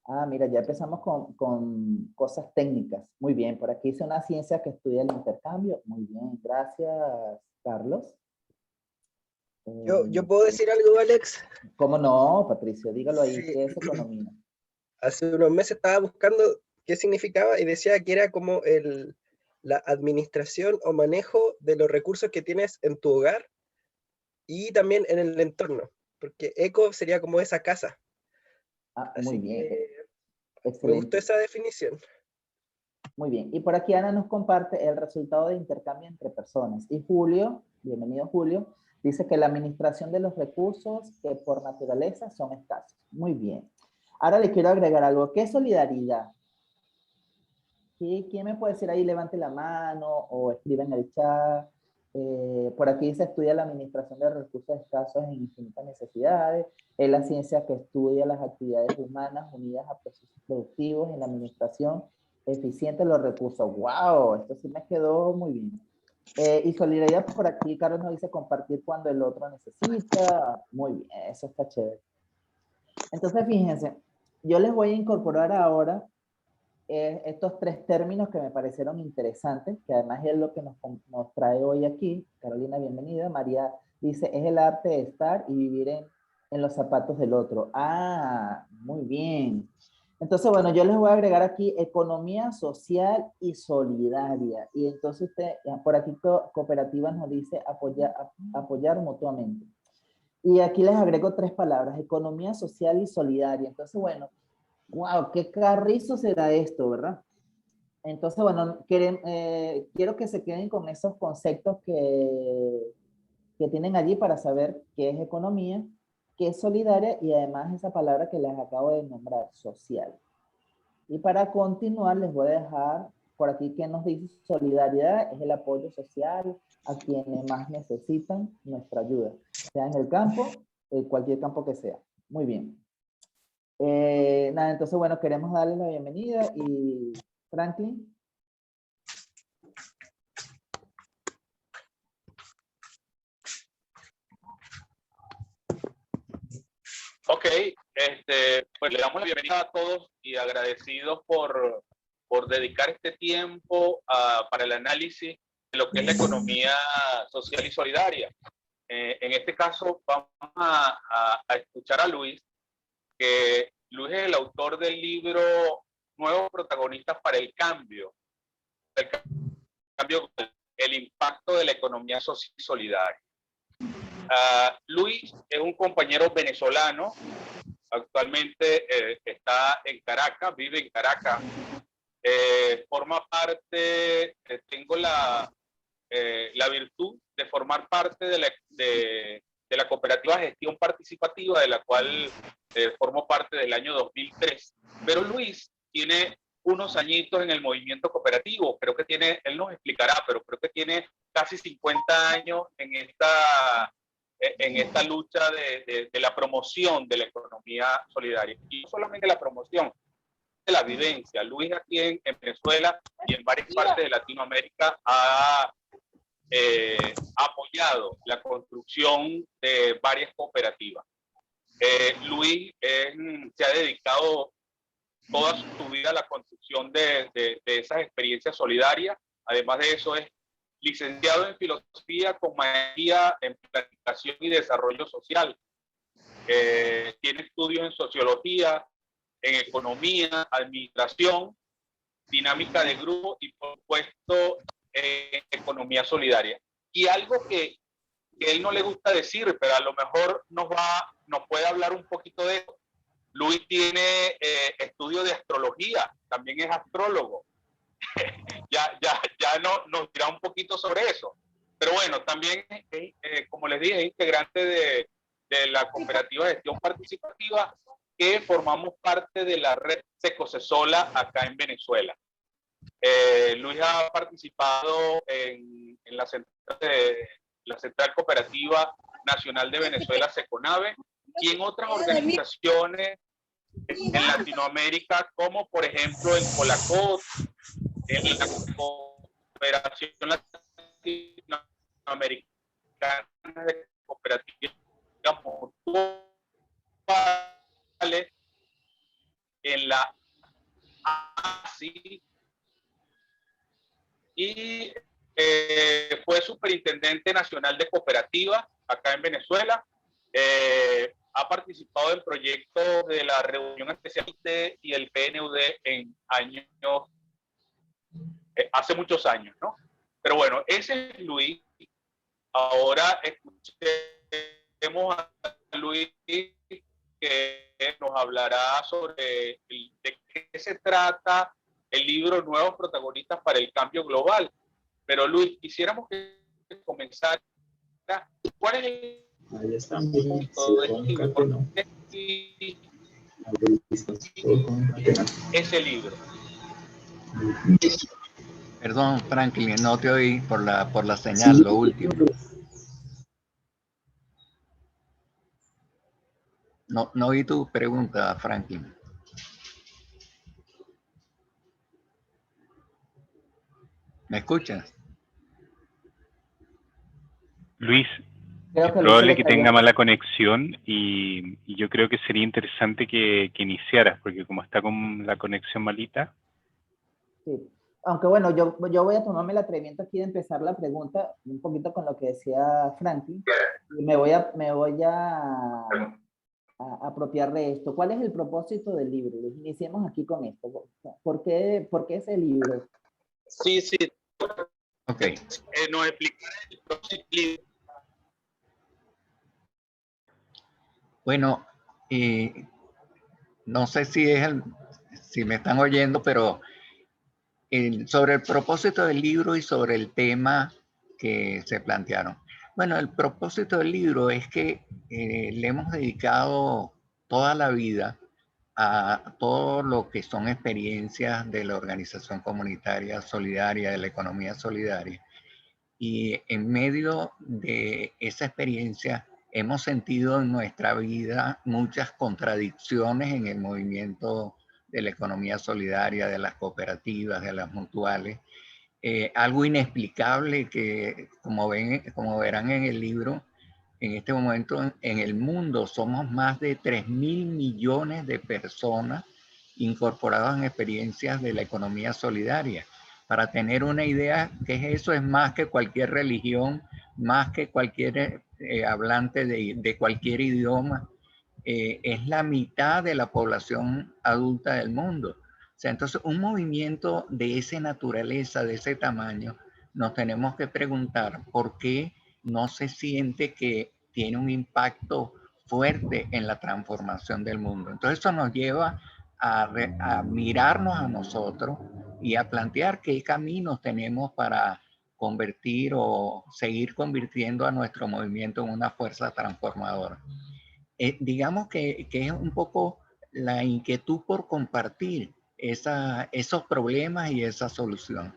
Ah, mira, ya empezamos con cosas técnicas. Muy bien, por aquí dice una ciencia que estudia el intercambio. Muy bien, gracias, Carlos. Yo puedo decir algo, Alex. ¿Cómo no, Patricio? Dígalo ahí, Sí, ¿qué es economía? hace unos meses estaba buscando qué significaba y decía que era como la administración o manejo de los recursos que tienes en tu hogar y también en el entorno, porque eco sería como esa casa. Ah, muy Así bien, que me gustó excelente. esa definición. Muy bien. Y por aquí Ana nos comparte el resultado de intercambio entre personas. Y Julio, bienvenido Julio, dice que la administración de los recursos que por naturaleza son escasos. Muy bien. Ahora le quiero agregar algo. ¿Qué es solidaridad? ¿Sí? ¿Quién me puede decir ahí? Levante la mano o escribe en el chat. Por aquí se estudia la administración de recursos escasos en infinitas necesidades. Es la ciencia que estudia las actividades humanas unidas a procesos productivos en la administración eficiente de los recursos. ¡Wow! Esto sí me quedó muy bien. Y solidaridad por aquí, Carlos nos dice compartir cuando el otro necesita. Muy bien, eso está chévere. Entonces, fíjense, yo les voy a incorporar ahora estos tres términos que me parecieron interesantes, que además es lo que nos trae hoy aquí. Carolina, bienvenida. María dice, es el arte de estar y vivir en los zapatos del otro. Ah, muy bien. Entonces, bueno, yo les voy a agregar aquí economía social y solidaria. Y entonces usted, por aquí cooperativa nos dice apoyar mutuamente. Y aquí les agrego tres palabras, economía social y solidaria. Entonces, bueno, wow, qué carrizo será esto, ¿verdad? Entonces, bueno, quiero que se queden con esos conceptos que tienen allí para saber qué es economía, qué es solidaria y además esa palabra que les acabo de nombrar, social. Y para continuar, les voy a dejar por aquí que nos dice solidaridad es el apoyo social a quienes más necesitan nuestra ayuda, sea en el campo, cualquier campo que sea. Muy bien. Nada, entonces, bueno, queremos darles la bienvenida y Franklin. Ok, pues le damos la bienvenida a todos y agradecidos por dedicar este tiempo para el análisis de lo que es la economía social y solidaria. En este caso vamos a escuchar a Luis, que Luis es el autor del libro Nuevos protagonistas para el cambio, el impacto de la economía social y solidaria. Luis es un compañero venezolano. Actualmente está en Caracas, vive en Caracas. Forma parte, tengo la virtud de formar parte de la cooperativa Gestión Participativa, de la cual formo parte del año 2003. Pero Luis tiene unos añitos en el movimiento cooperativo, creo que tiene, él nos explicará, pero creo que tiene casi 50 años en esta lucha de la promoción de la economía solidaria. Y no solamente la promoción, de la vivencia. Luis aquí en Venezuela y en varias partes de Latinoamérica ha apoyado la construcción de varias cooperativas. Luis se ha dedicado toda su vida a la construcción de esas experiencias solidarias. Además de eso, es licenciado en filosofía con maestría en planificación y desarrollo social. Tiene estudios en sociología, en economía, administración, dinámica de grupo y, por supuesto, economía solidaria. Y algo que él no le gusta decir, pero a lo mejor nos puede hablar un poquito de eso. Luis tiene estudio de astrología, también es astrólogo. ya nos dirá un poquito sobre eso. Pero bueno, también, como les dije, es integrante de la cooperativa de gestión participativa, que formamos parte de la red Secosesola acá en Venezuela. Luis ha participado en la Central Cooperativa Nacional de Venezuela, Seconave, y en otras organizaciones en Latinoamérica, como por ejemplo en Colacot, en la Cooperación Latinoamericana de Cooperativas Mutuales, en la ASI y fue superintendente nacional de cooperativas acá en Venezuela. Ha participado en proyectos de la Reunión Especial y el PNUD en años, hace muchos años, ¿no? Pero bueno, ese es Luis. Ahora escuchemos a Luis, que nos hablará sobre de qué se trata el libro Nuevos Protagonistas para el Cambio Global. Pero Luis, quisiéramos que comenzara. ¿Cuál es el punto de este libro? ¿Por qué ese libro? Perdón, Franklin, no te oí por la señal, lo último. No oí tu pregunta, Franklin. ¿Me escuchas? Luis, Creo es que Luis se probable le que cayó. tenga mala conexión y yo creo que sería interesante que iniciaras, porque como está con la conexión malita. Sí. Aunque bueno, yo voy a tomarme el atrevimiento aquí de empezar la pregunta un poquito con lo que decía Franklin. Y me voy a apropiar de esto. ¿Cuál es el propósito del libro? Iniciemos aquí con esto. ¿Por qué ese libro? Sí, sí. Ok. Nos explicará el próximo libro. Bueno, no sé si me están oyendo, pero sobre el propósito del libro y sobre el tema que se plantearon. Bueno, el propósito del libro es que le hemos dedicado toda la vida a todo lo que son experiencias de la organización comunitaria solidaria, de la economía solidaria. Y en medio de esa experiencia hemos sentido en nuestra vida muchas contradicciones en el movimiento de la economía solidaria, de las cooperativas, de las mutuales. Algo inexplicable que, como verán en el libro, en este momento en el mundo somos más de 3.000 millones de personas incorporadas en experiencias de la economía solidaria. Para tener una idea, ¿qué es eso? Es más que cualquier religión, más que cualquier hablante de cualquier idioma. Es la mitad de la población adulta del mundo. O sea, entonces un movimiento de esa naturaleza, de ese tamaño, nos tenemos que preguntar por qué no se siente que tiene un impacto fuerte en la transformación del mundo. Entonces eso nos lleva a mirarnos a nosotros y a plantear qué caminos tenemos para convertir o seguir convirtiendo a nuestro movimiento en una fuerza transformadora. Digamos que es un poco la inquietud por compartir esos problemas y esa solución.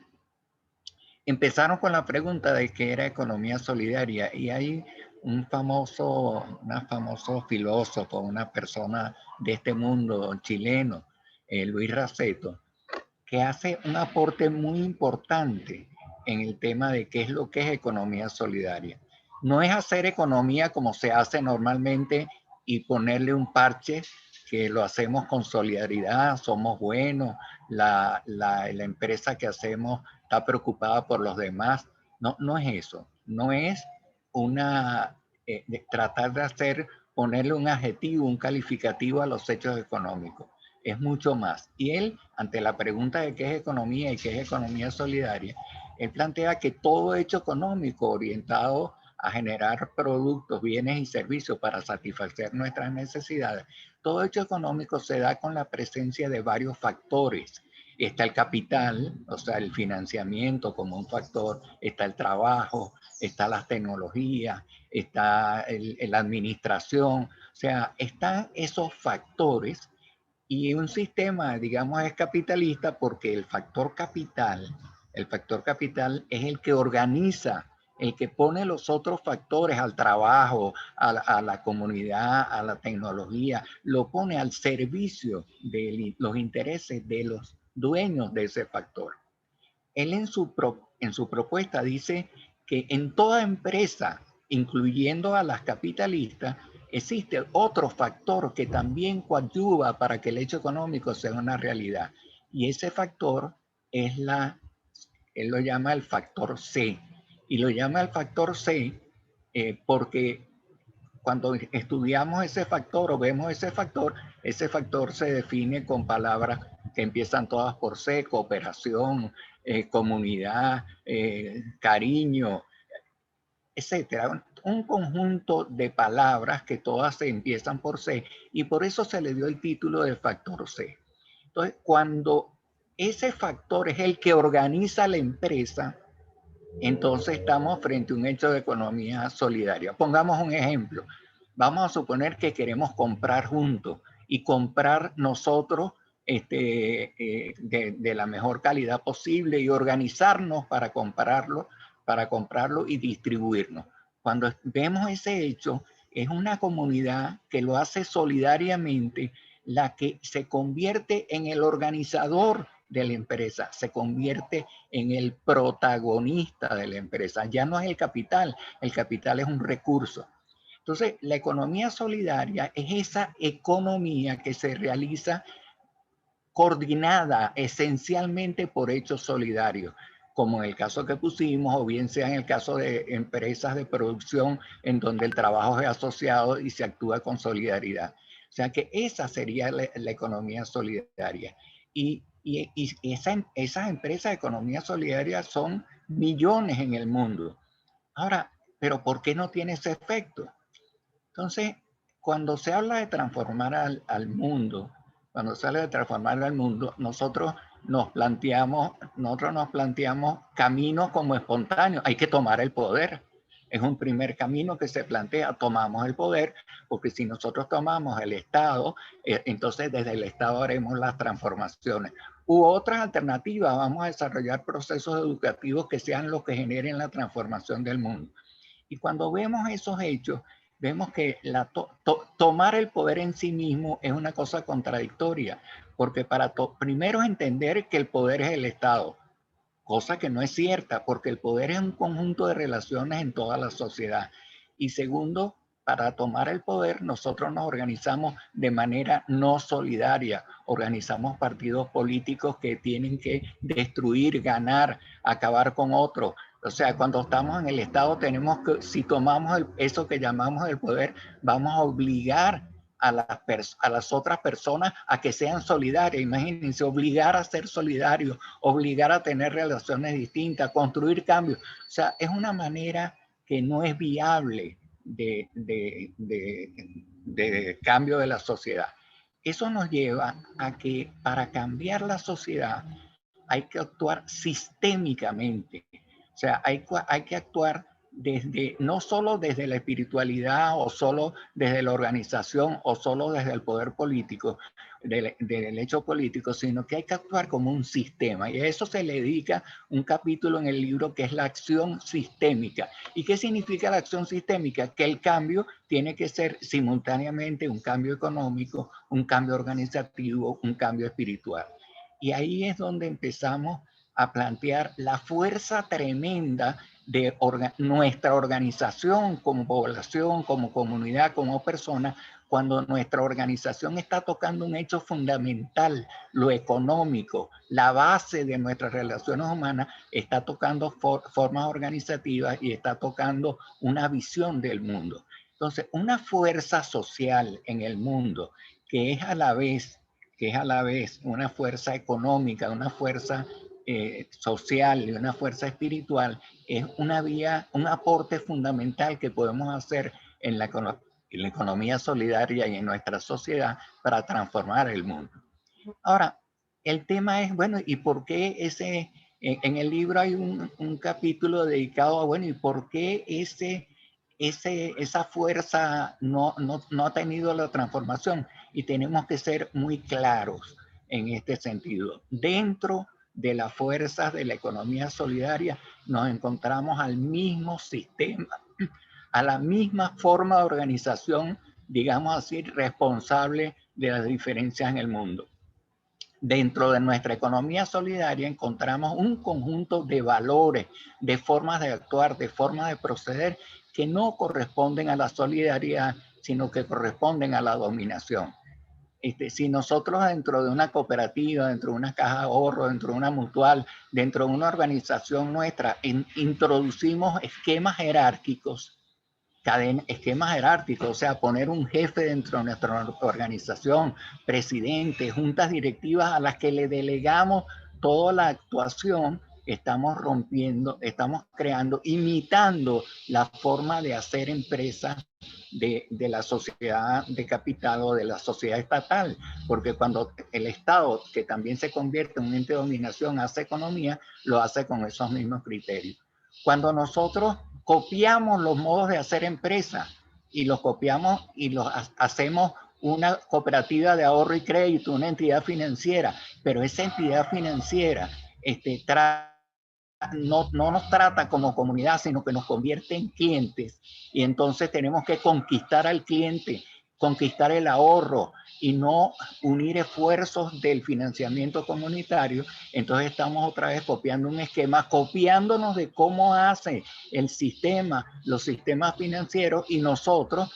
Empezaron con la pregunta de qué era economía solidaria y hay un famoso filósofo, una persona de este mundo chileno, Luis Raceto, que hace un aporte muy importante en el tema de qué es lo que es economía solidaria. No es hacer economía como se hace normalmente y ponerle un parche que lo hacemos con solidaridad, somos buenos, la empresa que hacemos está preocupada por los demás. No, no es eso. No es tratar de ponerle un adjetivo, un calificativo a los hechos económicos. Es mucho más. Y él, ante la pregunta de qué es economía y qué es economía solidaria, él plantea que todo hecho económico orientado a generar productos, bienes y servicios para satisfacer nuestras necesidades, todo hecho económico se da con la presencia de varios factores. Está el capital, o sea, el financiamiento como un factor, está el trabajo, está las tecnologías, está la administración, o sea, están esos factores. Y un sistema, digamos, es capitalista porque el factor capital es el que organiza, el que pone los otros factores al trabajo, a la comunidad, a la tecnología, lo pone al servicio de los intereses de los dueños de ese factor. Él en su propuesta dice que en toda empresa, incluyendo a las capitalistas, existe otro factor que también coadyuva para que el hecho económico sea una realidad. Y ese factor es él lo llama el factor C. Y lo llama el factor C porque cuando estudiamos ese factor o vemos ese factor se define con palabras que empiezan todas por C: cooperación, comunidad, cariño, etcétera. Un conjunto de palabras que todas se empiezan por C, y por eso se le dio el título de factor C. Entonces, cuando ese factor es el que organiza la empresa, entonces estamos frente a un hecho de economía solidaria. Pongamos un ejemplo. Vamos a suponer que queremos comprar juntos y comprar nosotros de la mejor calidad posible y organizarnos para comprarlo y distribuirnos. Cuando vemos ese hecho, es una comunidad que lo hace solidariamente, la que se convierte en el organizador de la empresa, se convierte en el protagonista de la empresa. Ya no es el capital es un recurso. Entonces, la economía solidaria es esa economía que se realiza coordinada esencialmente por hechos solidarios, como en el caso que pusimos, o bien sea en el caso de empresas de producción en donde el trabajo es asociado y se actúa con solidaridad. O sea que esa sería la economía solidaria. Y esas empresas de economía solidaria son millones en el mundo. Ahora, ¿pero por qué no tiene ese efecto? Entonces, cuando se habla de transformar al mundo, nosotros nos planteamos caminos como espontáneos. Hay que tomar el poder. Es un primer camino que se plantea: tomamos el poder, porque si nosotros tomamos el Estado, entonces desde el Estado haremos las transformaciones. U otras alternativas, vamos a desarrollar procesos educativos que sean los que generen la transformación del mundo. Y cuando vemos esos hechos, vemos que tomar el poder en sí mismo es una cosa contradictoria, porque primero entender que el poder es el Estado, cosa que no es cierta, porque el poder es un conjunto de relaciones en toda la sociedad. Y segundo, para tomar el poder nosotros nos organizamos de manera no solidaria, organizamos partidos políticos que tienen que destruir, ganar, acabar con otros. O sea, cuando estamos en el Estado tenemos que, si tomamos eso que llamamos el poder, vamos a obligar a las otras personas a que sean solidarias. Imagínense, obligar a ser solidarios, obligar a tener relaciones distintas, construir cambios. O sea, es una manera que no es viable de cambio de la sociedad. Eso nos lleva a que para cambiar la sociedad hay que actuar sistémicamente. O sea, hay que actuar no solo desde la espiritualidad o solo desde la organización o solo desde el poder político, del hecho político, sino que hay que actuar como un sistema. Y a eso se le dedica un capítulo en el libro que es la acción sistémica. ¿Y qué significa la acción sistémica? Que el cambio tiene que ser simultáneamente un cambio económico, un cambio organizativo, un cambio espiritual. Y ahí es donde empezamos a plantear la fuerza tremenda de nuestra organización como población, como comunidad, como persona, cuando nuestra organización está tocando un hecho fundamental, lo económico, la base de nuestras relaciones humanas, está tocando formas organizativas y está tocando una visión del mundo. Entonces, una fuerza social en el mundo que es a la vez una fuerza económica, una fuerza social y una fuerza espiritual, es un aporte fundamental que podemos hacer en la economía solidaria y en nuestra sociedad para transformar el mundo. Ahora, el tema es, bueno, ¿y por qué en el libro hay un capítulo dedicado a, bueno, ¿y por qué esa fuerza no ha tenido la transformación? Y tenemos que ser muy claros en este sentido. Dentro de las fuerzas de la economía solidaria nos encontramos al mismo sistema, a la misma forma de organización, digamos así, responsable de las diferencias en el mundo. Dentro de nuestra economía solidaria encontramos un conjunto de valores, de formas de actuar, de formas de proceder que no corresponden a la solidaridad sino que corresponden a la dominación. Si nosotros dentro de una cooperativa, dentro de una caja de ahorro, dentro de una mutual, dentro de una organización nuestra, introducimos esquemas jerárquicos, o sea, poner un jefe dentro de nuestra organización, presidente, juntas directivas a las que le delegamos toda la actuación, estamos creando, imitando la forma de hacer empresas de la sociedad de capital o de la sociedad estatal, porque cuando el Estado, que también se convierte en un ente de dominación, hace economía, lo hace con esos mismos criterios. Cuando nosotros copiamos los modos de hacer empresa y los copiamos y los hacemos una cooperativa de ahorro y crédito, una entidad financiera, pero esa entidad financiera no nos trata como comunidad, sino que nos convierte en clientes, y entonces tenemos que conquistar al cliente, conquistar el ahorro y no unir esfuerzos del financiamiento comunitario. Entonces estamos otra vez copiando un esquema, copiándonos de cómo hace el sistema, los sistemas financieros, y nosotros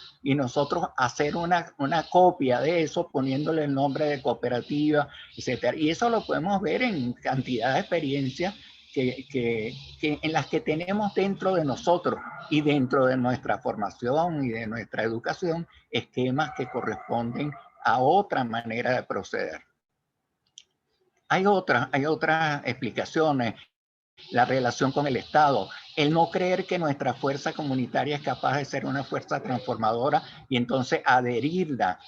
hacer una copia de eso, poniéndole el nombre de cooperativa, etcétera. Y eso lo podemos ver en cantidad de experiencias en las que tenemos dentro de nosotros y dentro de nuestra formación y de nuestra educación, esquemas que corresponden a otra manera de proceder. Hay otras explicaciones. La relación con el Estado, el no creer que nuestra fuerza comunitaria es capaz de ser una fuerza transformadora y entonces adherirla,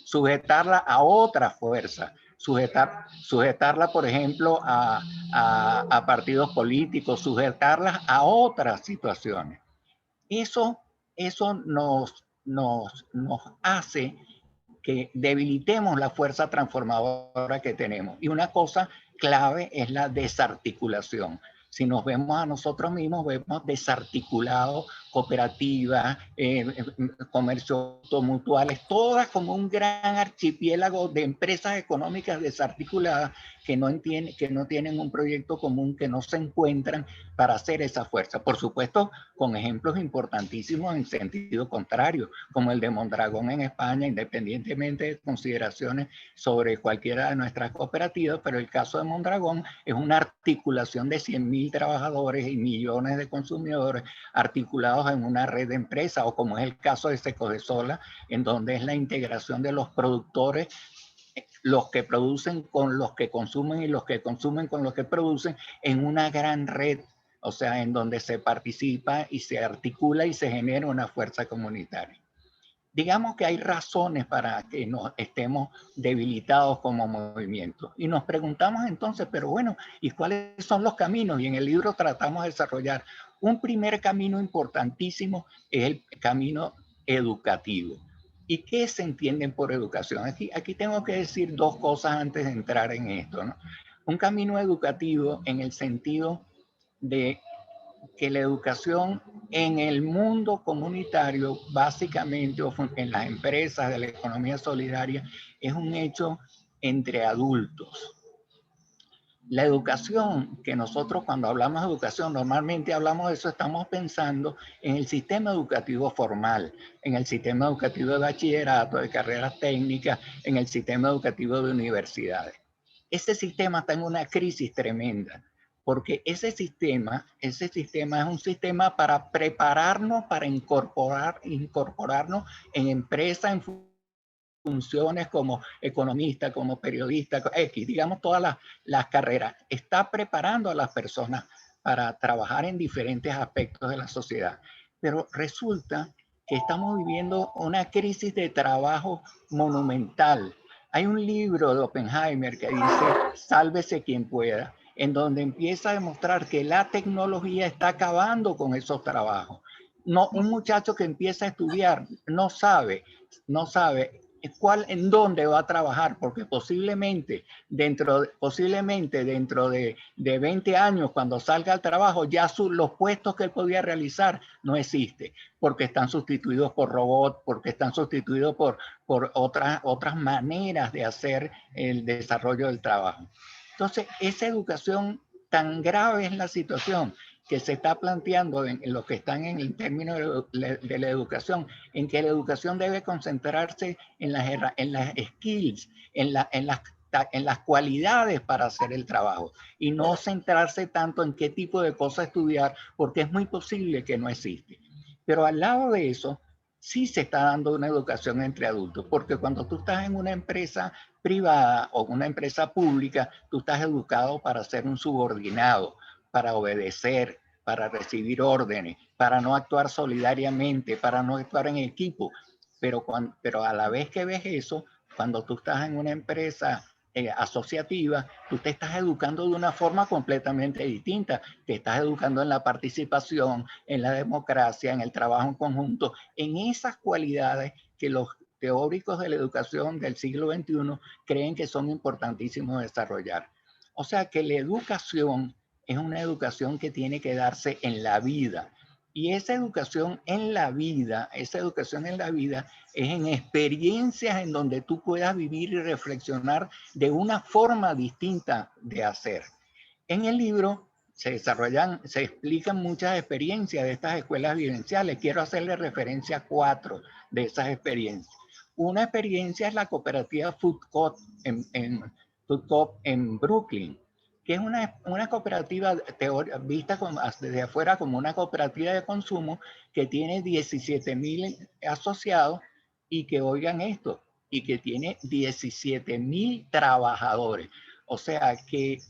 sujetarla a otra fuerza, sujetarla, por ejemplo, a partidos políticos, sujetarlas a otras situaciones. Eso nos hace que debilitemos la fuerza transformadora que tenemos. Y una cosa clave es la desarticulación. Si nos vemos a nosotros mismos, vemos desarticulados cooperativas, comercios mutuales, todas como un gran archipiélago de empresas económicas desarticuladas que no tienen un proyecto común, que no se encuentran para hacer esa fuerza. Por supuesto, con ejemplos importantísimos en sentido contrario, como el de Mondragón en España, independientemente de consideraciones sobre cualquiera de nuestras cooperativas, pero el caso de Mondragón es una articulación de 100.000 trabajadores y millones de consumidores articulados en una red de empresas, o como es el caso de Secodesola, en donde es la integración de los productores, los que producen con los que consumen y los que consumen con los que producen, en una gran red, o sea, en donde se participa y se articula y se genera una fuerza comunitaria. Digamos que hay razones para que nos estemos debilitados como movimiento. Y nos preguntamos entonces, pero bueno, ¿y cuáles son los caminos? Y en el libro tratamos de desarrollar un primer camino importantísimo, es el camino educativo. ¿Y qué se entiende por educación? Aquí tengo que decir dos cosas antes de entrar en esto, ¿no? Un camino educativo en el sentido de que la educación en el mundo comunitario, básicamente, o en las empresas de la economía solidaria, es un hecho entre adultos. La educación, que nosotros cuando hablamos de educación, normalmente hablamos de eso, estamos pensando en el sistema educativo formal, en el sistema educativo de bachillerato, de carreras técnicas, en el sistema educativo de universidades. Ese sistema está en una crisis tremenda, porque ese sistema es un sistema para prepararnos, para incorporarnos en empresas, en funciones como economista, como periodista, digamos todas las carreras. Está preparando a las personas para trabajar en diferentes aspectos de la sociedad. Pero resulta que estamos viviendo una crisis de trabajo monumental. Hay un libro de Oppenheimer que dice "Sálvese quien pueda", en donde empieza a demostrar que la tecnología está acabando con esos trabajos. No, un muchacho que empieza a estudiar no sabe en dónde va a trabajar, porque posiblemente dentro de 20 años, cuando salga al trabajo, ya los puestos que él podía realizar no existen, porque están sustituidos por robots, porque están sustituidos por otras maneras de hacer el desarrollo del trabajo. Entonces, esa educación, tan grave es la situación, que se está planteando en los que están en el término de la educación, en que la educación debe concentrarse en las skills, en las cualidades para hacer el trabajo y no centrarse tanto en qué tipo de cosas estudiar, porque es muy posible que no existe. Pero al lado de eso, sí se está dando una educación entre adultos, porque cuando tú estás en una empresa privada o una empresa pública, tú estás educado para ser un subordinado, para obedecer, para recibir órdenes, para no actuar solidariamente, para no actuar en equipo. Pero a la vez que ves eso, cuando tú estás en una empresa asociativa, tú te estás educando de una forma completamente distinta. Te estás educando en la participación, en la democracia, en el trabajo en conjunto, en esas cualidades que los teóricos de la educación del siglo XXI creen que son importantísimos desarrollar. O sea que la educación es una educación que tiene que darse en la vida. Y esa educación en la vida es en experiencias en donde tú puedas vivir y reflexionar de una forma distinta de hacer. En el libro se explican muchas experiencias de estas escuelas vivenciales. Quiero hacerle referencia a 4 de esas experiencias. Una experiencia es la cooperativa Food Coop en Brooklyn, que es una cooperativa vista desde afuera como una cooperativa de consumo que tiene 17,000 asociados y que, oigan esto, y que tiene 17,000 trabajadores. O sea, que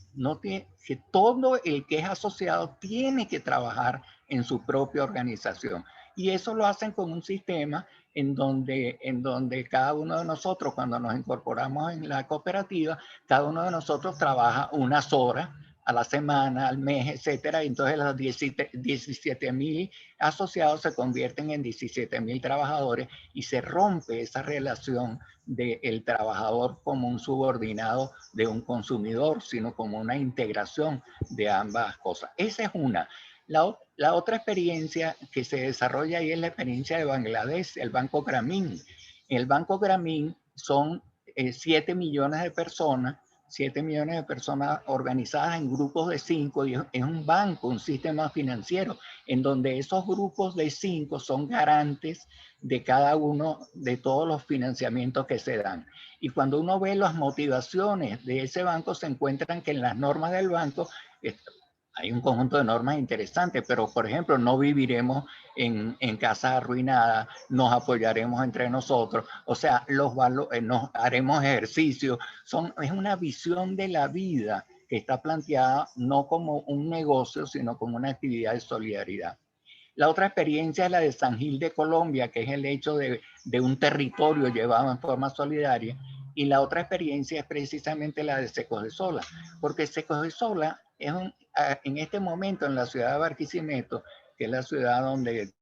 todo el que es asociado tiene que trabajar en su propia organización. Y eso lo hacen con un sistema en donde cada uno de nosotros, cuando nos incorporamos en la cooperativa, cada uno de nosotros trabaja unas horas a la semana, al mes, etcétera. Y entonces los 17,000 asociados se convierten en 17,000 trabajadores y se rompe esa relación del trabajador como un subordinado de un consumidor, sino como una integración de ambas cosas. Esa es una. La otra experiencia que se desarrolla ahí es la experiencia de Bangladesh, el Banco Grameen. El Banco Grameen son 7 millones de personas, 7 millones de personas organizadas en grupos de 5, y es un banco, un sistema financiero, en donde esos grupos de 5 son garantes de cada uno de todos los financiamientos que se dan. Y cuando uno ve las motivaciones de ese banco, se encuentran que en las normas del banco hay un conjunto de normas interesantes, pero por ejemplo, no viviremos en casas arruinadas, nos apoyaremos entre nosotros, o sea, nos haremos ejercicio. Es una visión de la vida que está planteada no como un negocio, sino como una actividad de solidaridad. La otra experiencia es la de San Gil de Colombia, que es el hecho de un territorio llevado en forma solidaria. Y la otra experiencia es precisamente la de Secos de Sola, porque Secos de Sola es en este momento en la ciudad de Barquisimeto, que es la ciudad donde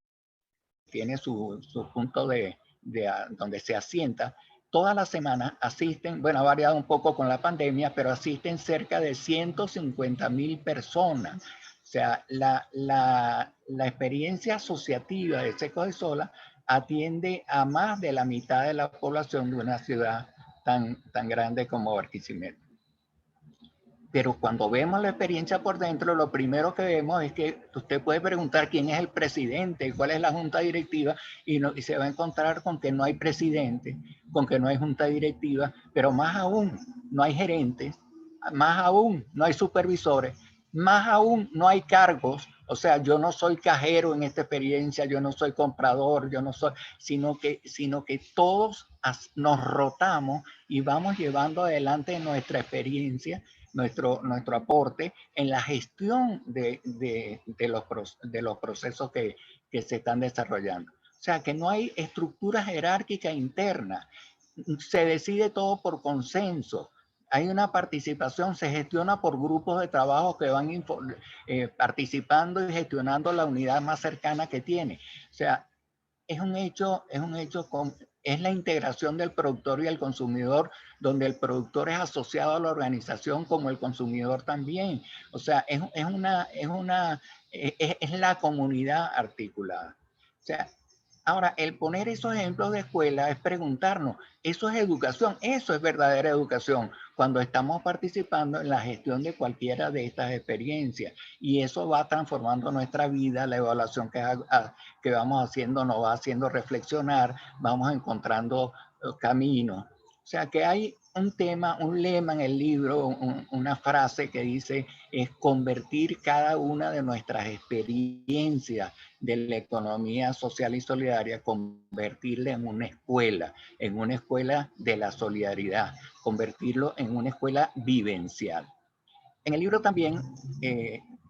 tiene su punto donde se asienta, todas las semanas asisten, bueno, ha variado un poco con la pandemia, pero asisten cerca de 150,000 personas. O sea, la experiencia asociativa de Secos de Sola atiende a más de la mitad de la población de una ciudad tan grande como Barquisimeto. Pero cuando vemos la experiencia por dentro, lo primero que vemos es que usted puede preguntar quién es el presidente, cuál es la junta directiva, y se va a encontrar con que no hay presidente, con que no hay junta directiva, pero más aún, no hay gerentes, más aún, no hay supervisores, más aún, no hay cargos. O sea, yo no soy cajero en esta experiencia, yo no soy comprador, yo no soy, sino que todos nos rotamos y vamos llevando adelante nuestra experiencia, nuestro aporte en la gestión de los procesos que se están desarrollando. O sea, que no hay estructura jerárquica interna. Se decide todo por consenso. Hay una participación, se gestiona por grupos de trabajo que van participando y gestionando la unidad más cercana que tiene. O sea, es la integración del productor y el consumidor, donde el productor es asociado a la organización como el consumidor también. O sea, es la comunidad articulada. O sea, Ahora, el poner esos ejemplos de escuela es preguntarnos, ¿eso es educación? Eso es verdadera educación, cuando estamos participando en la gestión de cualquiera de estas experiencias. Y eso va transformando nuestra vida, la evaluación que vamos haciendo nos va haciendo reflexionar, vamos encontrando caminos. O sea que hay un tema, un lema en el libro, una frase que dice, es convertir cada una de nuestras experiencias de la economía social y solidaria, convertirla en una escuela de la solidaridad, convertirlo en una escuela vivencial. En el libro también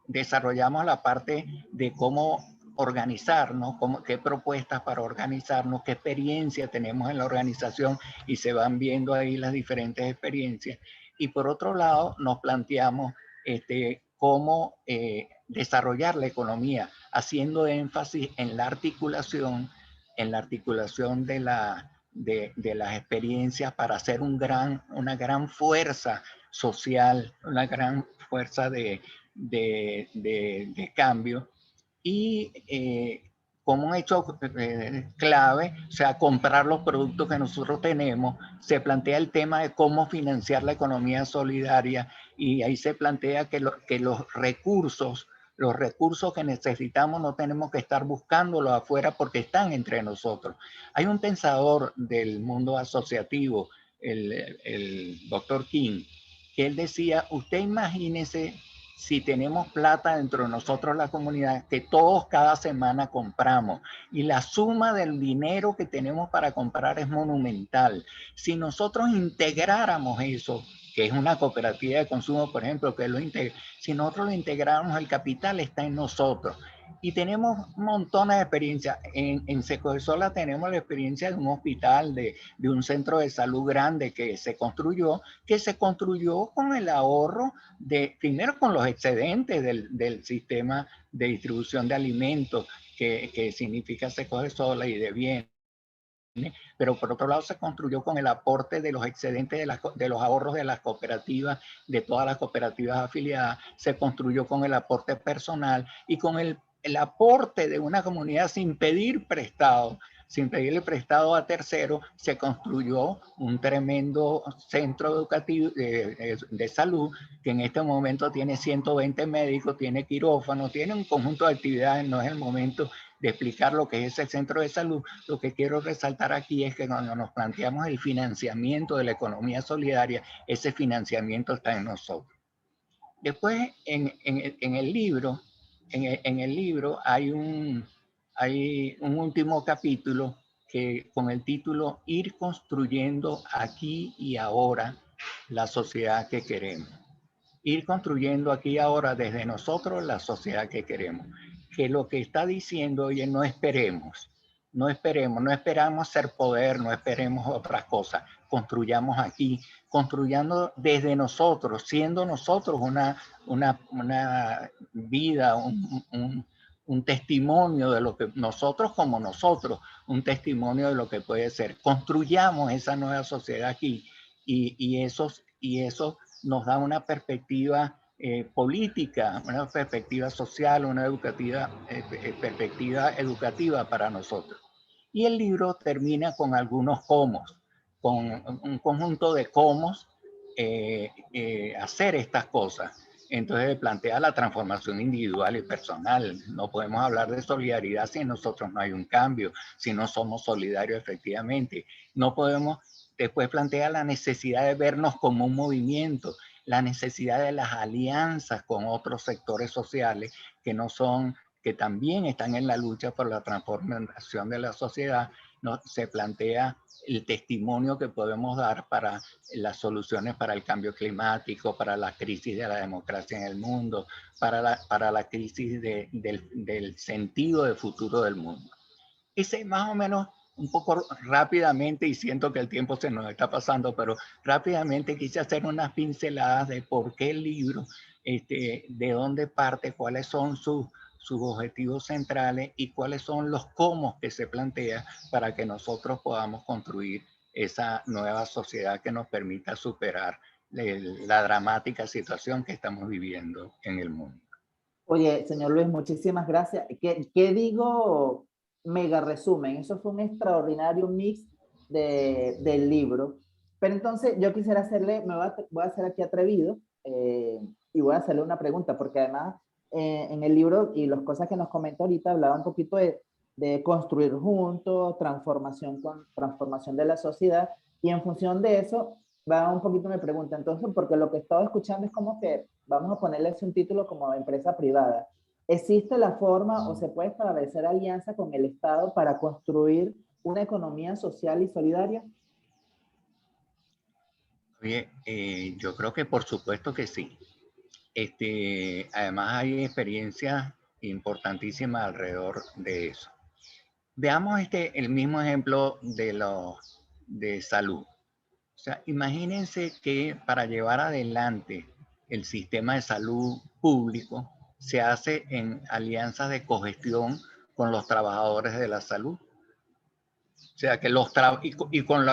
desarrollamos la parte de cómo organizarnos, qué propuestas para organizarnos, qué experiencia tenemos en la organización, y se van viendo ahí las diferentes experiencias. Y por otro lado, nos planteamos cómo desarrollar la economía, haciendo énfasis en la articulación de las experiencias para hacer una gran fuerza social, una gran fuerza de cambio. Y como un hecho clave, o sea, comprar los productos que nosotros tenemos, se plantea el tema de cómo financiar la economía solidaria, y ahí se plantea que los recursos que necesitamos no tenemos que estar buscándolos afuera porque están entre nosotros. Hay un pensador del mundo asociativo, el doctor King, que él decía, usted imagínese si tenemos plata dentro de nosotros, la comunidad, que todos cada semana compramos, y la suma del dinero que tenemos para comprar es monumental. Si nosotros integráramos eso, que es una cooperativa de consumo, por ejemplo, si nosotros lo integráramos, el capital está en nosotros. Y tenemos montones de experiencias. En Seco de Sola tenemos la experiencia de un hospital, de un centro de salud grande que se construyó con el ahorro primero con los excedentes del sistema de distribución de alimentos, que significa Seco de Sola y de bienes. Pero por otro lado se construyó con el aporte de los excedentes de los ahorros de las cooperativas, de todas las cooperativas afiliadas, se construyó con el aporte personal y con el aporte de una comunidad sin pedirle prestado a terceros. Se construyó un tremendo centro educativo de salud, que en este momento tiene 120 médicos, tiene quirófano, tiene un conjunto de actividades. No es el momento de explicar lo que es ese centro de salud. Lo que quiero resaltar aquí es que cuando nos planteamos el financiamiento de la economía solidaria, ese financiamiento está en nosotros. Después, en el libro hay un último capítulo con el título Ir construyendo aquí y ahora la sociedad que queremos. Ir construyendo aquí y ahora desde nosotros la sociedad que queremos. Que lo que está diciendo, oye, no esperamos ser poder, no esperemos otras cosas, construyamos aquí, construyendo desde nosotros, siendo nosotros una vida, un testimonio de lo que nosotros como nosotros, un testimonio de lo que puede ser. Construyamos esa nueva sociedad aquí, y eso nos da una perspectiva política, una perspectiva social, una perspectiva educativa para nosotros. Y el libro termina con algunos cómo, con un conjunto de cómo hacer estas cosas. Entonces plantea la transformación individual y personal. No podemos hablar de solidaridad si en nosotros no hay un cambio, si no somos solidarios efectivamente. No podemos. Después plantea la necesidad de vernos como un movimiento, la necesidad de las alianzas con otros sectores sociales que también están en la lucha por la transformación de la sociedad. Se plantea el testimonio que podemos dar para las soluciones para el cambio climático, para la crisis de la democracia en el mundo, para la crisis del sentido de futuro del mundo. Ese más o menos, un poco rápidamente, y siento que el tiempo se nos está pasando, pero rápidamente quise hacer unas pinceladas de por qué el libro, de dónde parte, cuáles son sus objetivos centrales y cuáles son los cómo que se plantea para que nosotros podamos construir esa nueva sociedad que nos permita superar la dramática situación que estamos viviendo en el mundo. Oye, señor Luis, muchísimas gracias. ¿Qué digo mega resumen. Eso fue un extraordinario mix del libro. Pero entonces yo quisiera hacerle, voy a hacer aquí atrevido y voy a hacerle una pregunta, porque además en el libro y las cosas que nos comentó ahorita hablaba un poquito de construir juntos, transformación de la sociedad, y en función de eso va un poquito mi pregunta. Entonces, porque lo que he estado escuchando es como que vamos a ponerle ese un título como empresa privada. ¿Existe la forma o se puede establecer alianza con el Estado para construir una economía social y solidaria? Oye, yo creo que por supuesto que sí. Además hay experiencias importantísimas alrededor de eso. Veamos el mismo ejemplo de salud. O sea, imagínense que para llevar adelante el sistema de salud público se hace en alianzas de cogestión con los trabajadores de la salud. O sea, que con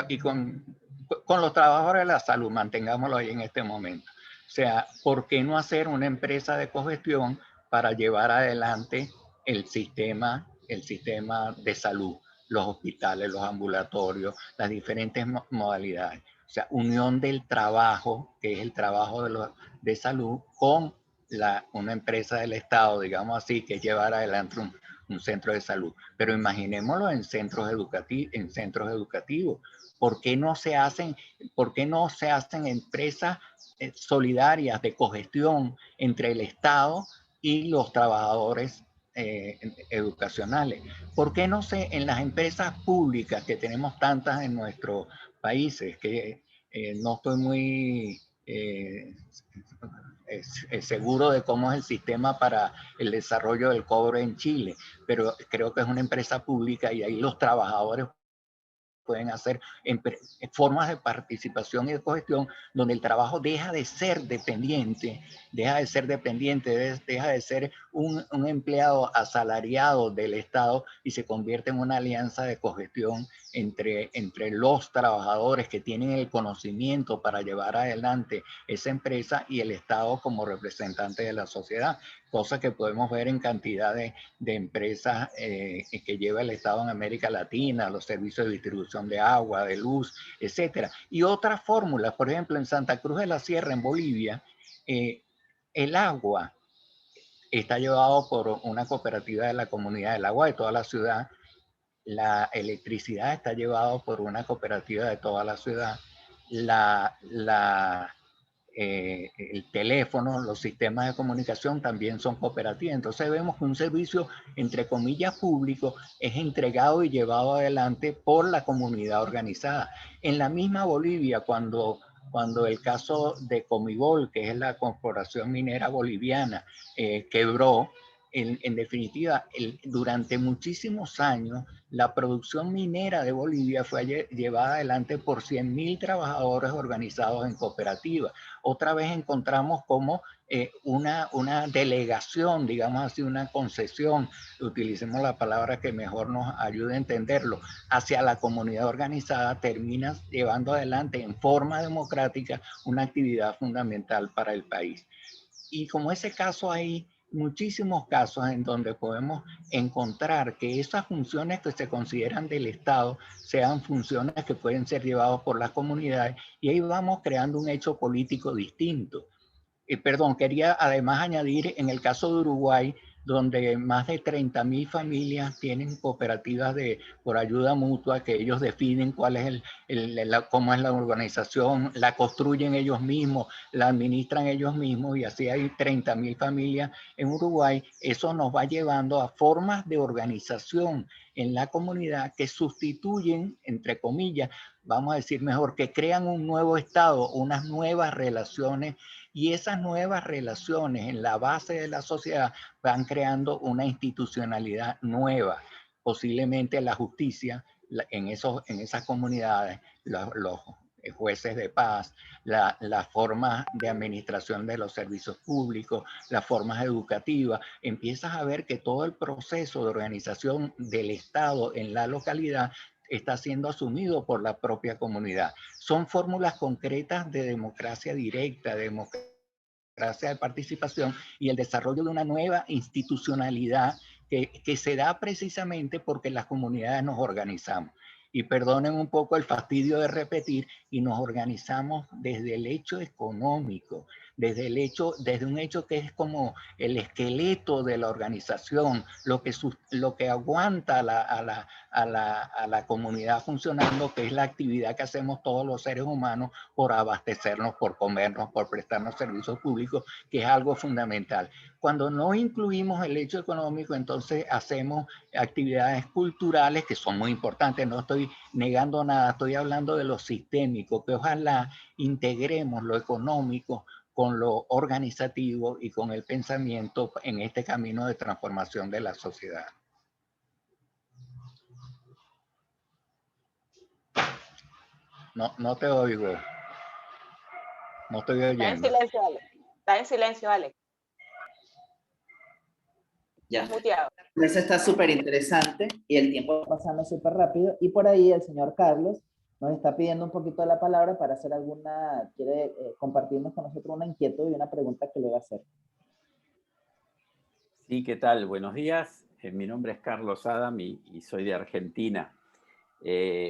los trabajadores de la salud, mantengámoslo ahí en este momento. O sea, ¿por qué no hacer una empresa de cogestión para llevar adelante el sistema de salud, los hospitales, los ambulatorios, las diferentes modalidades? O sea, unión del trabajo, que es el trabajo de salud, con una empresa del Estado, digamos así, que llevar adelante un centro de salud. Pero imaginémoslo en centros educativos. ¿Por qué no se hacen empresas solidarias de cogestión entre el Estado y los trabajadores educacionales? ¿Por qué no en las empresas públicas, que tenemos tantas en nuestros países, que no estoy muy seguro de cómo es el sistema para el desarrollo del cobre en Chile, pero creo que es una empresa pública y ahí los trabajadores pueden hacer formas de participación y de cogestión donde el trabajo deja de ser dependiente, deja de ser un empleado asalariado del Estado y se convierte en una alianza de cogestión entre los trabajadores que tienen el conocimiento para llevar adelante esa empresa y el Estado como representante de la sociedad, cosa que podemos ver en cantidad de empresas que lleva el Estado en América Latina, los servicios de distribución de agua, de luz, etcétera. Y otras fórmulas, por ejemplo, en Santa Cruz de la Sierra, en Bolivia, el agua está llevado por una cooperativa de la comunidad, del agua de toda la ciudad. La electricidad está llevado por una cooperativa de toda la ciudad. El teléfono, los sistemas de comunicación también son cooperativas. Entonces vemos que un servicio, entre comillas, público es entregado y llevado adelante por la comunidad organizada. En la misma Bolivia, cuando el caso de Comibol, que es la corporación minera boliviana, quebró, en definitiva, durante muchísimos años, la producción minera de Bolivia fue llevada adelante por 100.000 trabajadores organizados en cooperativas. Otra vez encontramos como una delegación, digamos así, una concesión, utilicemos la palabra que mejor nos ayude a entenderlo, hacia la comunidad organizada, termina llevando adelante en forma democrática una actividad fundamental para el país. Y como ese caso hay muchísimos casos en donde podemos encontrar que esas funciones que se consideran del Estado sean funciones que pueden ser llevadas por las comunidades, y ahí vamos creando un hecho político distinto. Perdón, quería además añadir en el caso de Uruguay, donde más de 30.000 familias tienen cooperativas por ayuda mutua, que ellos definen cuál es cómo es la organización, la construyen ellos mismos, la administran ellos mismos, y así hay 30.000 familias en Uruguay. Eso nos va llevando a formas de organización en la comunidad que sustituyen, entre comillas, vamos a decir mejor, que crean un nuevo Estado, unas nuevas relaciones, y esas nuevas relaciones en la base de la sociedad van creando una institucionalidad nueva. Posiblemente la justicia en esas comunidades, los jueces de paz, la forma de administración de los servicios públicos, las formas educativas, empiezas a ver que todo el proceso de organización del Estado en la localidad está siendo asumido por la propia comunidad. Son fórmulas concretas de democracia directa, de democracia de participación y el desarrollo de una nueva institucionalidad que se da precisamente porque las comunidades nos organizamos. Y perdonen un poco el fastidio de repetir, y nos organizamos desde el hecho económico, desde un hecho que es como el esqueleto de la organización, lo que aguanta a la comunidad funcionando, que es la actividad que hacemos todos los seres humanos por abastecernos, por comernos, por prestarnos servicios públicos, que es algo fundamental. Cuando no incluimos el hecho económico, entonces hacemos actividades culturales que son muy importantes. No estoy negando nada, estoy hablando de lo sistémico, que ojalá integremos lo económico con lo organizativo y con el pensamiento en este camino de transformación de la sociedad. No te oigo. No estoy oyendo. Está en silencio, Alex. Está en silencio, Alex. Ya. Muteado. Eso está súper interesante y el tiempo va pasando súper rápido. Y por ahí el señor Carlos nos está pidiendo un poquito de la palabra para hacer quiere compartirnos con nosotros una inquietud y una pregunta que le va a hacer. Sí, ¿qué tal? Buenos días. Mi nombre es Carlos Adam y soy de Argentina.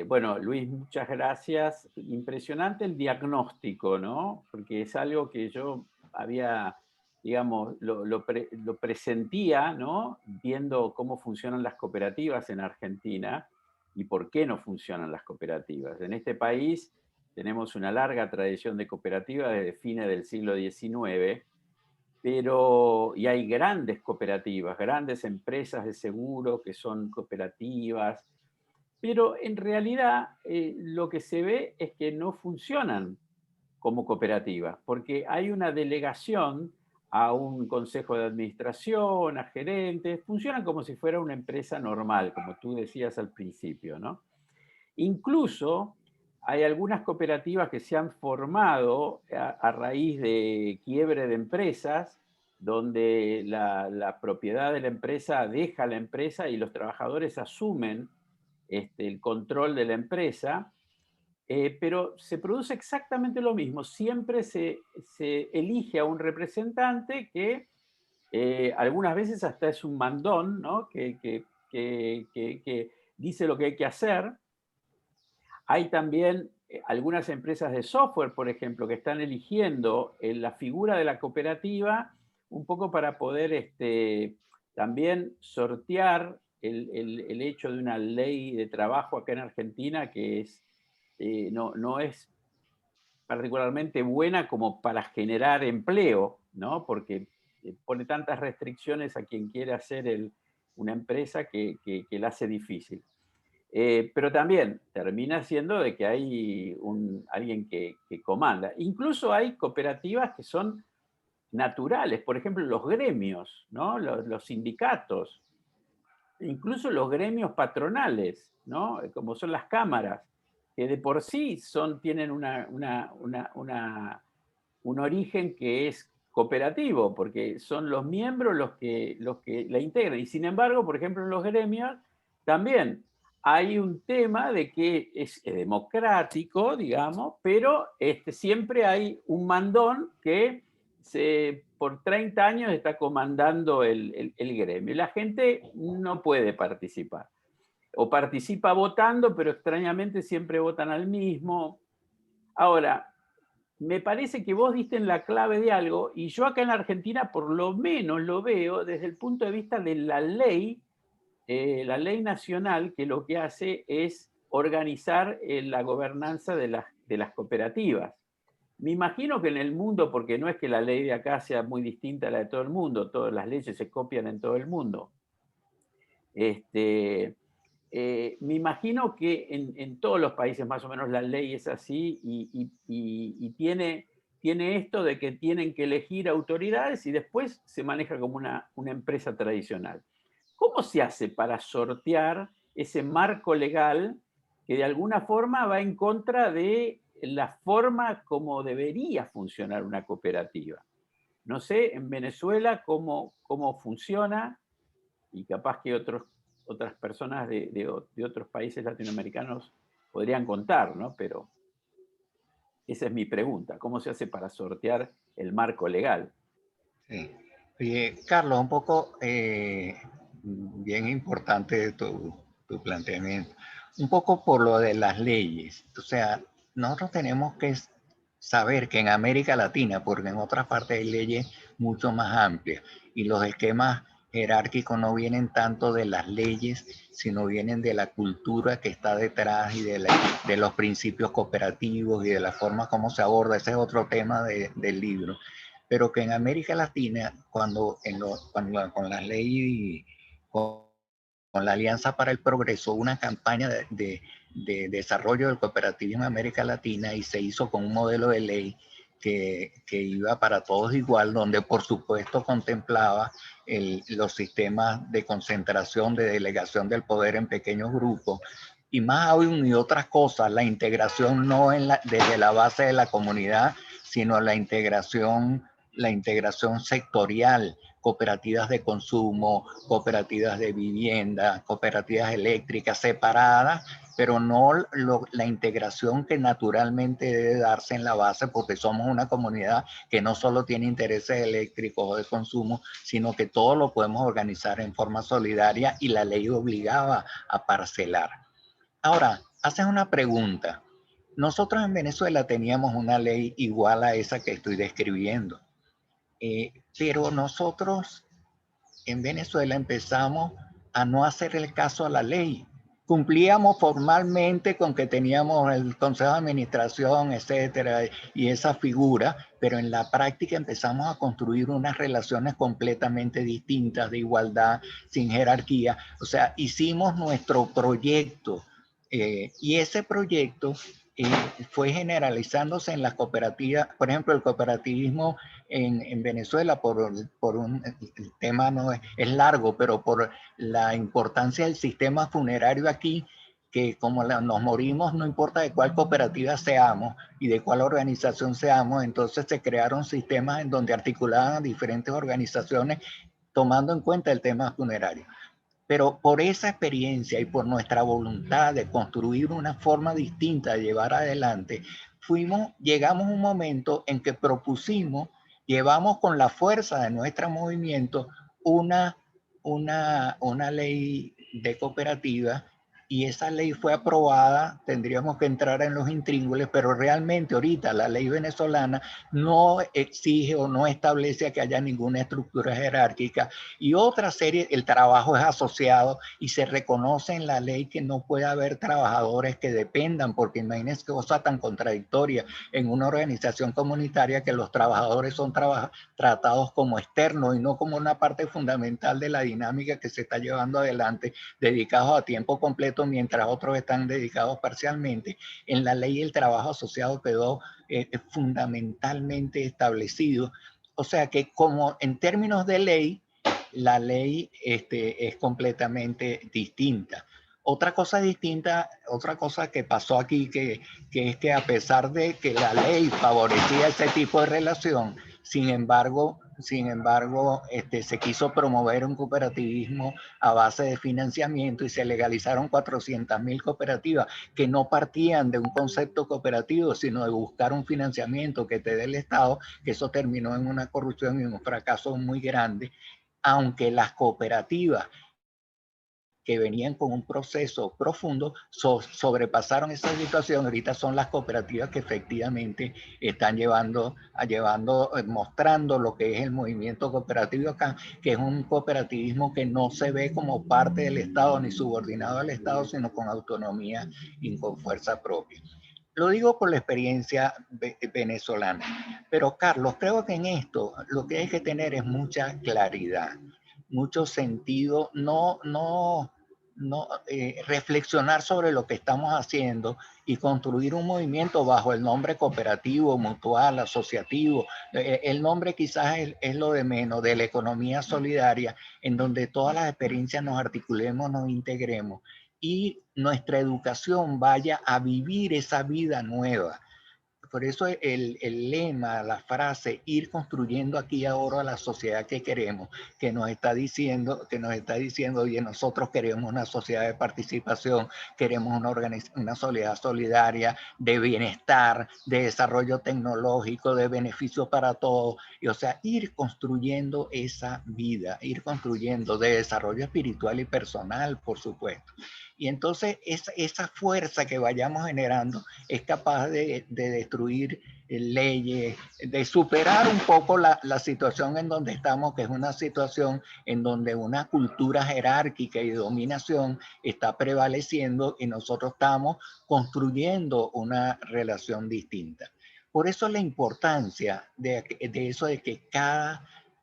Bueno, Luis, muchas gracias. Impresionante el diagnóstico, ¿no? Porque es algo que yo había, digamos, lo presentía, ¿no? Viendo cómo funcionan las cooperativas en Argentina y por qué no funcionan las cooperativas. En este país tenemos una larga tradición de cooperativas desde fines del siglo XIX, y hay grandes cooperativas, grandes empresas de seguro que son cooperativas, pero en realidad lo que se ve es que no funcionan como cooperativas, porque hay una delegación a un consejo de administración, a gerentes, funcionan como si fuera una empresa normal, como tú decías al principio, ¿no? Incluso hay algunas cooperativas que se han formado a raíz de quiebre de empresas, donde la propiedad de la empresa deja la empresa y los trabajadores asumen el control de la empresa, pero se produce exactamente lo mismo. Siempre se elige a un representante que algunas veces hasta es un mandón, ¿no? que dice lo que hay que hacer. Hay también algunas empresas de software, por ejemplo, que están eligiendo la figura de la cooperativa un poco para poder también sortear el hecho de una ley de trabajo acá en Argentina que no es particularmente buena como para generar empleo, ¿no? Porque pone tantas restricciones a quien quiere hacer una empresa que la hace difícil. Pero también termina siendo de que hay alguien que comanda. Incluso hay cooperativas que son naturales, por ejemplo, los gremios, ¿no? Los sindicatos, incluso los gremios patronales, ¿no? Como son las cámaras, que de por sí tienen un origen que es cooperativo, porque son los miembros los que la integran. Y sin embargo, por ejemplo, en los gremios también hay un tema de que es democrático, digamos, pero siempre hay un mandón que por 30 años está comandando el gremio. La gente no puede participar. O participa votando, pero extrañamente siempre votan al mismo. Ahora, me parece que vos diste en la clave de algo, y yo acá en Argentina por lo menos lo veo desde el punto de vista de la ley nacional, que lo que hace es organizar la gobernanza de las cooperativas. Me imagino que en el mundo, porque no es que la ley de acá sea muy distinta a la de todo el mundo, todas las leyes se copian en todo el mundo. Me imagino que en todos los países más o menos la ley es así y tiene esto de que tienen que elegir autoridades y después se maneja como una empresa tradicional. ¿Cómo se hace para sortear ese marco legal que de alguna forma va en contra de la forma como debería funcionar una cooperativa? No sé, en Venezuela cómo funciona, y capaz que otras personas de otros países latinoamericanos podrían contar, ¿no? Pero esa es mi pregunta. ¿Cómo se hace para sortear el marco legal? Sí. Oye, Carlos, un poco bien importante tu planteamiento. Un poco por lo de las leyes. O sea, nosotros tenemos que saber que en América Latina, porque en otras partes hay leyes mucho más amplias, y los esquemas jerárquicos no vienen tanto de las leyes, sino vienen de la cultura que está detrás y de los principios cooperativos y de la forma como se aborda. Ese es otro tema del libro. Pero que en América Latina, cuando con la ley, con la Alianza para el Progreso, una campaña de desarrollo del cooperativismo en América Latina, y se hizo con un modelo de ley que iba para todos igual, donde por supuesto contemplaba los sistemas de concentración, de delegación del poder en pequeños grupos, y más aún y otras cosas, la integración no desde la base de la comunidad, sino la integración sectorial, cooperativas de consumo, cooperativas de vivienda, cooperativas eléctricas separadas, pero no la integración que naturalmente debe darse en la base, porque somos una comunidad que no solo tiene intereses eléctricos o de consumo, sino que todo lo podemos organizar en forma solidaria, y la ley obligaba a parcelar. Ahora, haces una pregunta. Nosotros en Venezuela teníamos una ley igual a esa que estoy describiendo, pero nosotros en Venezuela empezamos a no hacer el caso a la ley. Cumplíamos formalmente con que teníamos el Consejo de Administración, etcétera, y esa figura, pero en la práctica empezamos a construir unas relaciones completamente distintas, de igualdad, sin jerarquía. O sea, hicimos nuestro proyecto, y ese proyecto fue generalizándose en las cooperativas. Por ejemplo, el cooperativismo en Venezuela, el tema no es largo, pero por la importancia del sistema funerario aquí, que como nos morimos, no importa de cuál cooperativa seamos y de cuál organización seamos, entonces se crearon sistemas en donde articulaban a diferentes organizaciones tomando en cuenta el tema funerario. Pero por esa experiencia y por nuestra voluntad de construir una forma distinta de llevar adelante, llegamos a un momento en que propusimos, llevamos con la fuerza de nuestro movimiento una ley de cooperativa, y esa ley fue aprobada. Tendríamos que entrar en los intríngulis, pero realmente ahorita la ley venezolana no exige o no establece que haya ninguna estructura jerárquica, y otra serie, el trabajo es asociado, y se reconoce en la ley que no puede haber trabajadores que dependan, porque imagínense qué cosa tan contradictoria en una organización comunitaria, que los trabajadores son tratados como externos y no como una parte fundamental de la dinámica que se está llevando adelante, dedicados a tiempo completo, mientras otros están dedicados parcialmente. En la ley el trabajo asociado quedó fundamentalmente establecido. O sea que, como en términos de ley, la ley es completamente distinta. Otra cosa distinta, otra cosa que pasó aquí, que es que a pesar de que la ley favorecía ese tipo de relación, sin embargo, se quiso promover un cooperativismo a base de financiamiento, y se legalizaron 400.000 cooperativas que no partían de un concepto cooperativo, sino de buscar un financiamiento que te dé el Estado, que eso terminó en una corrupción y un fracaso muy grande. Aunque las cooperativas que venían con un proceso profundo sobrepasaron esa situación, ahorita son las cooperativas que efectivamente están mostrando lo que es el movimiento cooperativo acá, que es un cooperativismo que no se ve como parte del Estado ni subordinado al Estado, sino con autonomía y con fuerza propia. Lo digo por la experiencia venezolana. Pero Carlos, creo que en esto lo que hay que tener es mucha claridad, mucho sentido, reflexionar sobre lo que estamos haciendo y construir un movimiento bajo el nombre cooperativo, mutual, asociativo. El nombre quizás es lo de menos, de la economía solidaria, en donde todas las experiencias nos articulemos, nos integremos, y nuestra educación vaya a vivir esa vida nueva. Por eso el lema, la frase, ir construyendo aquí y ahora la sociedad que queremos, que nos está diciendo, oye, nosotros queremos una sociedad de participación, queremos una sociedad solidaria, de bienestar, de desarrollo tecnológico, de beneficio para todos. Y, o sea, ir construyendo esa vida, ir construyendo de desarrollo espiritual y personal, por supuesto. Y entonces esa fuerza que vayamos generando es capaz de destruir leyes, de superar un poco la situación en donde estamos, que es una situación en donde una cultura jerárquica y de dominación está prevaleciendo y nosotros estamos construyendo una relación distinta. Por eso la importancia de eso de que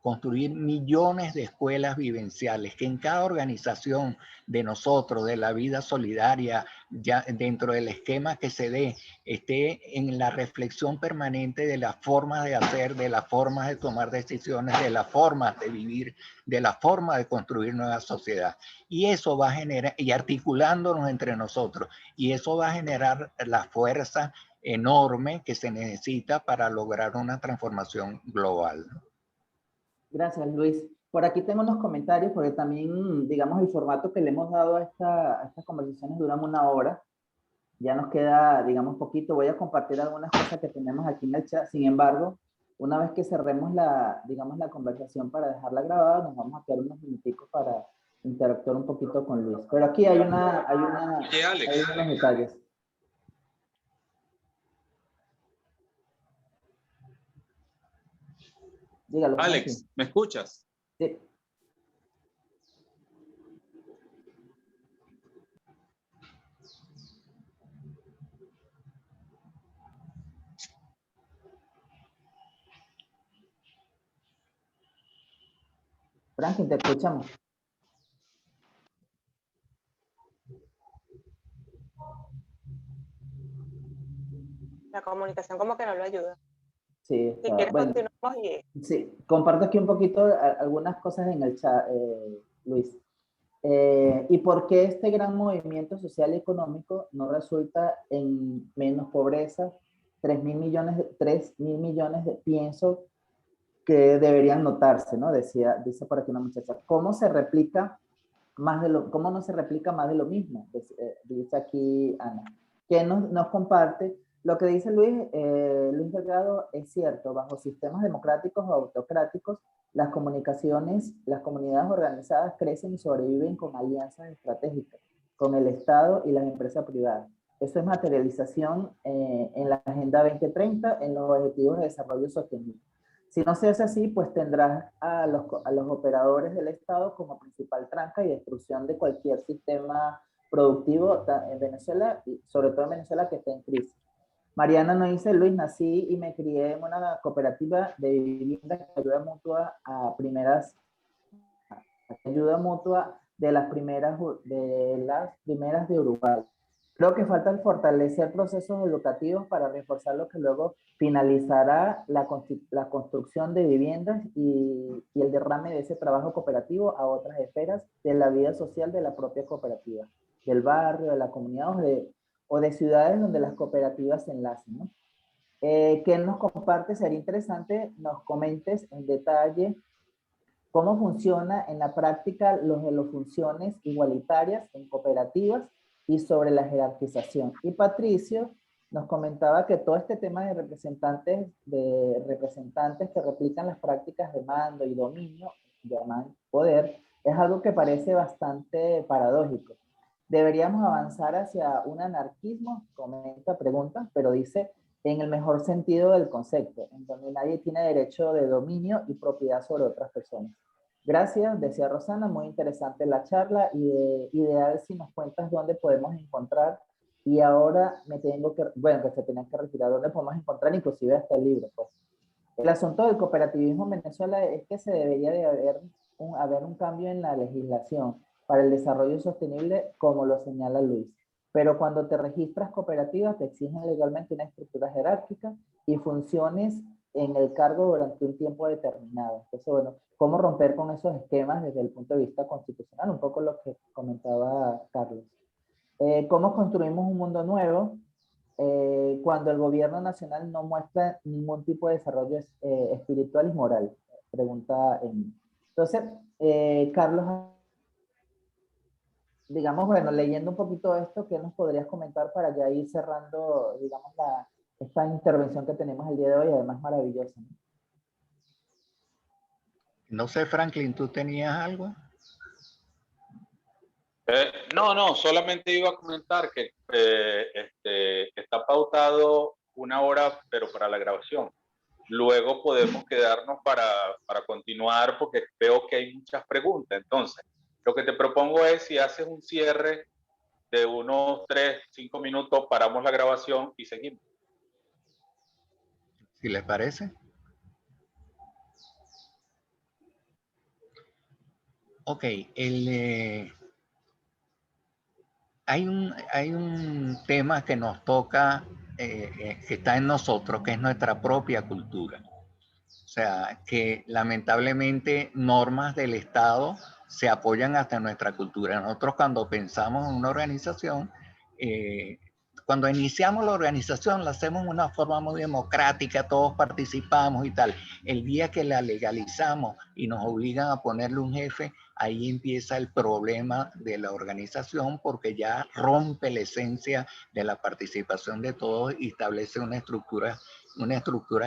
construir millones de escuelas vivenciales, que en cada organización de nosotros, de la vida solidaria, ya dentro del esquema que se dé, esté en la reflexión permanente de las formas de hacer, de las formas de tomar decisiones, de las formas de vivir, de la forma de construir nueva sociedad. Y eso va a generar, y articulándonos entre nosotros, y eso va a generar la fuerza enorme que se necesita para lograr una transformación global. Gracias, Luis. Por aquí tengo unos comentarios, porque también, digamos, el formato que le hemos dado a estas conversaciones duran 1 hora. Ya nos queda, digamos, poquito. Voy a compartir algunas cosas que tenemos aquí en el chat. Sin embargo, una vez que cerremos digamos, la conversación para dejarla grabada, nos vamos a quedar unos minuticos para interactuar un poquito con Luis. Pero aquí hay unos detalles. Dígalo. Alex, ¿me escuchas? Sí. Franklin, te escuchamos. La comunicación como que no lo ayuda. Sí, Si quieres, bueno, continuamos y... sí, comparto aquí un poquito algunas cosas en el chat, Luis. ¿Y por qué este gran movimiento social y económico no resulta en menos pobreza? 3.000 millones, pienso que deberían notarse, ¿no? Dice por aquí una muchacha. ¿Cómo no se replica más de lo mismo? Dice aquí Ana. ¿Quién nos comparte? Lo que dice Luis Delgado es cierto. Bajo sistemas democráticos o autocráticos, las comunidades organizadas crecen y sobreviven con alianzas estratégicas con el Estado y las empresas privadas. Eso es materialización en la Agenda 2030, en los Objetivos de Desarrollo Sostenible. Si no se hace así, pues tendrás a los operadores del Estado como principal tranca y destrucción de cualquier sistema productivo en Venezuela, y sobre todo en Venezuela que está en crisis. Mariana nos dice, Luis, nací y me crié en una cooperativa de vivienda que ayuda mutua de las primeras de Uruguay. Creo que falta fortalecer procesos educativos para reforzar lo que luego finalizará la construcción de viviendas y el derrame de ese trabajo cooperativo a otras esferas de la vida social de la propia cooperativa, del barrio, de la comunidad o de ciudades donde las cooperativas se enlacen, ¿no? ¿Qué nos comparte? Sería interesante nos comentes en detalle cómo funciona en la práctica los funciones igualitarias en cooperativas y sobre la jerarquización. Y Patricio nos comentaba que todo este tema de representantes que replican las prácticas de mando y dominio, llaman poder, es algo que parece bastante paradójico. Deberíamos avanzar hacia un anarquismo, pregunta, pero dice, en el mejor sentido del concepto, en donde nadie tiene derecho de dominio y propiedad sobre otras personas. Gracias, decía Rosana, muy interesante la charla y ideal si nos cuentas dónde podemos encontrar. Y ahora que se tenían que retirar, dónde podemos encontrar inclusive hasta el libro. Pues. El asunto del cooperativismo en Venezuela es que se debería de haber un cambio en la legislación para el desarrollo sostenible, como lo señala Luis. Pero cuando te registras cooperativa, te exigen legalmente una estructura jerárquica y funciones en el cargo durante un tiempo determinado. Entonces, bueno, ¿cómo romper con esos esquemas desde el punto de vista constitucional? Un poco lo que comentaba Carlos. ¿Cómo construimos un mundo nuevo? cuando el gobierno nacional no muestra ningún tipo de desarrollo espiritual y moral? Pregunta Emi. Entonces, Carlos, digamos, bueno, leyendo un poquito esto, ¿qué nos podrías comentar para ya ir cerrando, digamos, esta intervención que tenemos el día de hoy, además maravillosa, ¿no? No sé, Franklin, ¿tú tenías algo? No, solamente iba a comentar que está pautado 1 hora, pero para la grabación. Luego podemos quedarnos para continuar porque veo que hay muchas preguntas. Entonces, lo que te propongo es si haces un cierre de unos 3, 5 minutos, paramos la grabación y seguimos. Si les parece. Ok, hay un tema que nos toca, que está en nosotros, que es nuestra propia cultura. O sea, que lamentablemente normas del Estado se apoyan hasta nuestra cultura. Nosotros cuando pensamos en una organización, cuando iniciamos la organización la hacemos de una forma muy democrática, todos participamos y tal. El día que la legalizamos y nos obligan a ponerle un jefe, ahí empieza el problema de la organización porque ya rompe la esencia de la participación de todos y establece una estructura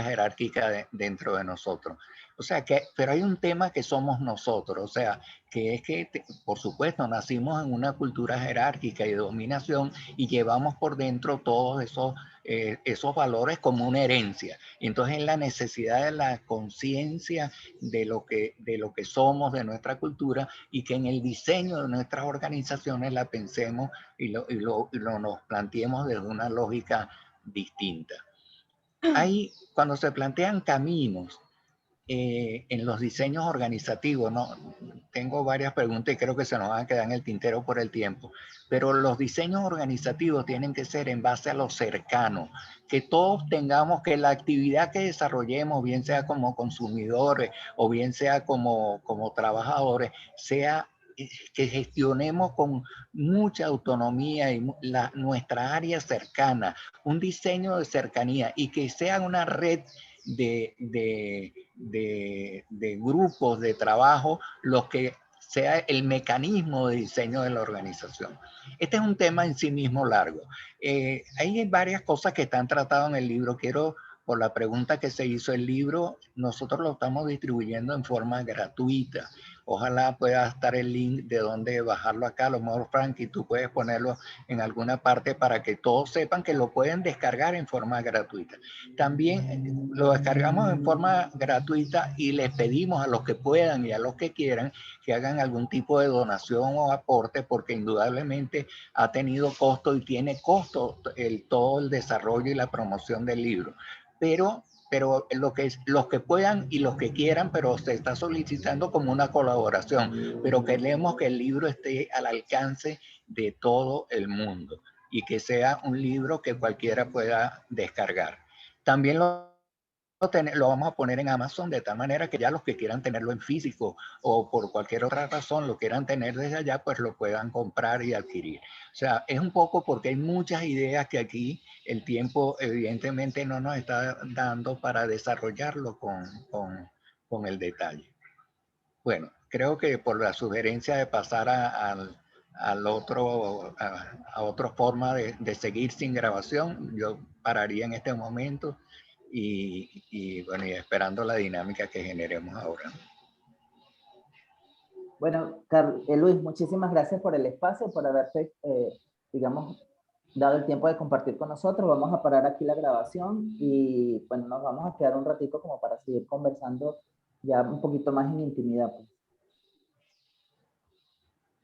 jerárquica dentro de nosotros. O sea que, pero hay un tema que somos nosotros, o sea, que es que, por supuesto, nacimos en una cultura jerárquica y de dominación y llevamos por dentro todos esos valores como una herencia. Y entonces es la necesidad de la conciencia de lo que somos, de nuestra cultura, y que en el diseño de nuestras organizaciones la pensemos y nos planteemos desde una lógica distinta. Cuando se plantean caminos en los diseños organizativos, ¿no? Tengo varias preguntas y creo que se nos van a quedar en el tintero por el tiempo, pero los diseños organizativos tienen que ser en base a lo cercano, que todos tengamos que la actividad que desarrollemos, bien sea como consumidores o bien sea como trabajadores, sea que gestionemos con mucha autonomía y nuestra área cercana, un diseño de cercanía y que sea una red de grupos de trabajo los que sea el mecanismo de diseño de la organización. Este es un tema en sí mismo largo. Hay varias cosas que están tratadas en el libro. Por la pregunta que se hizo el libro, nosotros lo estamos distribuyendo en forma gratuita. Ojalá pueda estar el link de dónde bajarlo acá. A lo mejor, Frankie, tú puedes ponerlo en alguna parte para que todos sepan que lo pueden descargar en forma gratuita. También lo descargamos en forma gratuita y les pedimos a los que puedan y a los que quieran que hagan algún tipo de donación o aporte, porque indudablemente ha tenido costo y tiene costo todo el desarrollo y la promoción del libro. Pero los que puedan y los que quieran, pero se está solicitando como una colaboración, pero queremos que el libro esté al alcance de todo el mundo y que sea un libro que cualquiera pueda descargar. También lo vamos a poner en Amazon de tal manera que ya los que quieran tenerlo en físico o por cualquier otra razón lo quieran tener desde allá, pues lo puedan comprar y adquirir. O sea, es un poco porque hay muchas ideas que aquí el tiempo evidentemente no nos está dando para desarrollarlo con el detalle. Bueno, creo que por la sugerencia de pasar a otra forma de seguir sin grabación, yo pararía en este momento y bueno, y esperando la dinámica que generemos ahora. Bueno, Luis, muchísimas gracias por el espacio, por haberte, digamos, dado el tiempo de compartir con nosotros. Vamos a parar aquí la grabación y bueno, nos vamos a quedar un ratito como para seguir conversando ya un poquito más en intimidad, pues.